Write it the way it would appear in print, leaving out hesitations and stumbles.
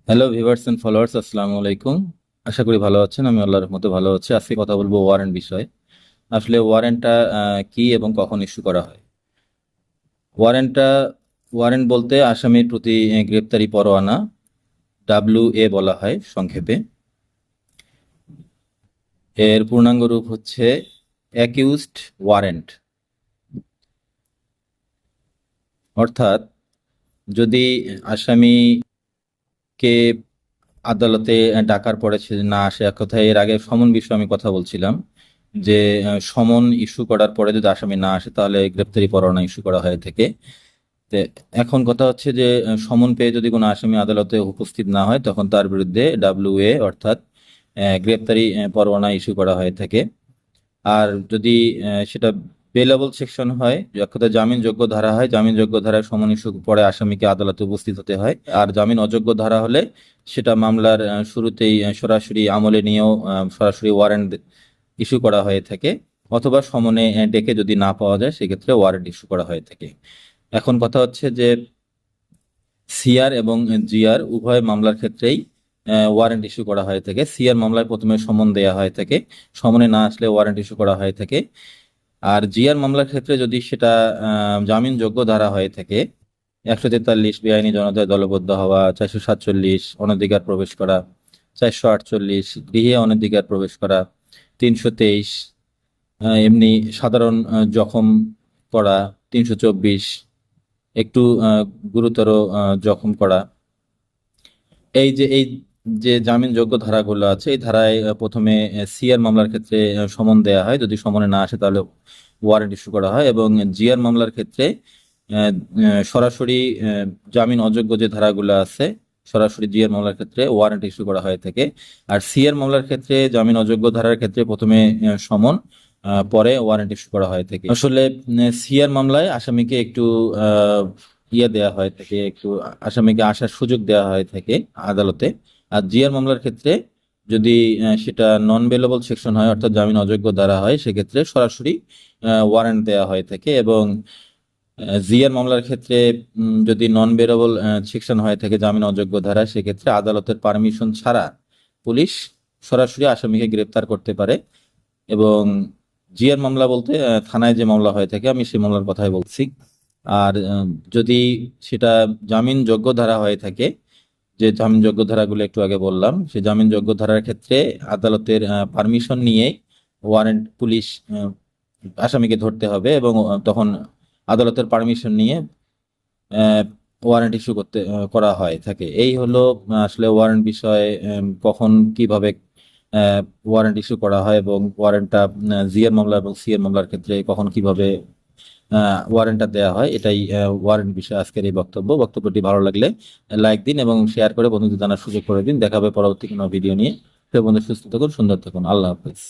Hello viewers and followers, আসসালামু আলাইকুম। আশা করি ভালো আছেন। আমি আল্লাহর রহমতে ভালো আছি। আজকে কথা বলবো ওয়ারেন্ট বিষয়ে। আসলে ওয়ারেন্টটা কি এবং কখন ইস্যু করা হয়। ওয়ারেন্টটা ওয়ারেন্ট বলতে আসামির প্রতি গ্রেপ্তারি পরোয়ানা, WA বলা হয় সংক্ষেপে। এর পূর্ণাঙ্গ রূপ হচ্ছে অ্যাকিউজড ওয়ারেন্ট। অর্থাৎ যদি আসামিকে আদালতে ডাকার পরে সে না আসে, এক কথায় এর আগে সমন বিষয়ে আমি কথা বলছিলাম যে সমন ইস্যু করার পরে যদি আসামি না আসে তাহলে গ্রেপ্তারি পরোয়ানা ইস্যু করা হয়ে থাকে। তো এখন কথা হচ্ছে যে সমন পেয়ে যদি কোনো আসামি আদালতে উপস্থিত না হয় তখন তার বিরুদ্ধে WA অর্থাৎ গ্রেপ্তারি পরোয়ানা ইস্যু করা হয়ে থাকে। আর যদি সেটা বেলেবল সেকশন হয়, এক কথায় জামিনযোগ্য ধারা হয়, জামিনযোগ্য ধারায় সমন ইস্যু পরে আসামিকে আদালতে উপস্থিত হতে হয়। আর জামিন অযোগ্য ধারা হলে সেটা মামলার শুরুতেই সরাসরি আমলে নিয়েও সরাসরি ওয়ারেন্ট ইস্যু করা হয়ে থাকে, অথবা সমনে ডেকে যদি না পাওয়া যায় সেক্ষেত্রে ওয়ারেন্ট ইস্যু করা হয়ে থাকে। এখন কথা হচ্ছে যে সিআর এবং জিআর উভয় মামলার ক্ষেত্রেই ওয়ারেন্ট ইস্যু করা হয়ে থাকে। সিআর মামলায় প্রথমে সমন দেয়া হয়ে থাকে, সমনে না আসলে ওয়ারেন্ট ইস্যু করা হয়ে থাকে। আর জিআর মামলার ক্ষেত্রে যদি সেটা জামিনযোগ্য ধারা হয়ে থাকে, 143 বেআইনি জনতায় দলবদ্ধ হওয়া, 447 অনধিকার প্রবেশ করা, 448 গৃহে অনধিকার প্রবেশ করা, 323 এমনি সাধারণ জখম করা, 324 একটু গুরুতর জখম করা, এই যে জামিনযোগ্য ধারাগুলো আছে এই ধারায় প্রথমে সিআর মামলার ক্ষেত্রে সমন দেয়া হয়। যদি সমনে না আসে তাহলে ওয়ারেন্ট ইস্যু করা হয়। এবং জিআর মামলার ক্ষেত্রে সরাসরি জামিন অযোগ্য যে ধারাগুলো আছে সরাসরি জিআর মামলার ক্ষেত্রে ওয়ারেন্ট ইস্যু করা হয়ে থাকে। আর সিআর মামলার ক্ষেত্রে জামিন অযোগ্য ধারার ক্ষেত্রে প্রথমে সমন, পরে ওয়ারেন্ট ইস্যু করা হয়ে থাকে। আসলে সিআর মামলায় আসামিকে একটু দেয়া হয়ে থাকে, একটু আসামিকে আসার সুযোগ দেওয়া হয়ে থাকে আদালতে। আর জিআর মামলার ক্ষেত্রে যদি সেটা নন বেলেবল সেকশন হয় অর্থাৎ জামিন অযোগ্য ধারা হয় সেক্ষেত্রে সরাসরি ওয়ারেন্ট দেওয়া হয়ে থাকে। এবং জিআর মামলার ক্ষেত্রে যদি নন বেলেবল সেকশন হয়ে থাকে জামিন অযোগ্য ধারা, সেক্ষেত্রে আদালতের পারমিশন ছাড়া পুলিশ সরাসরি আসামিকে গ্রেপ্তার করতে পারে। এবং জিআর মামলা বলতে থানায় যে মামলা হয়ে থাকে আমি সেই মামলার কথাই বলছি। আর যদি সেটা জামিনযোগ্য ধারা হয়ে থাকে, যে জামিনযোগ্য ধারাগুলো একটু আগে বললাম, সেই জামিনযোগ্য ধারার ক্ষেত্রে আদালতের পারমিশন নিয়ে ওয়ারেন্ট পুলিশ আসামিকে ধরতে হবে। এবং তখন আদালতের পারমিশন নিয়ে ওয়ারেন্ট ইস্যু করা হয় থাকে। এই হলো আসলে ওয়ারেন্ট বিষয়ে কখন কিভাবে ওয়ারেন্ট ইস্যু করা হয় এবং ওয়ারেন্টটা জিআর মামলা এবং সিআর মামলার ক্ষেত্রে কখন কিভাবে ওয়ারেন্টটা দেওয়া হয়। এটাই ওয়ারেন্ট বিষয়ে আজকের এই বক্তব্যটি ভালো লাগলে লাইক দিন এবং শেয়ার করে বন্ধুদের জানার সুযোগ করে দিন। দেখা হবে পরবর্তী কোনো ভিডিও নিয়ে। সে বন্ধু সুস্থ থাকুন, সুন্দর থাকুন। আল্লাহ হাফেজ।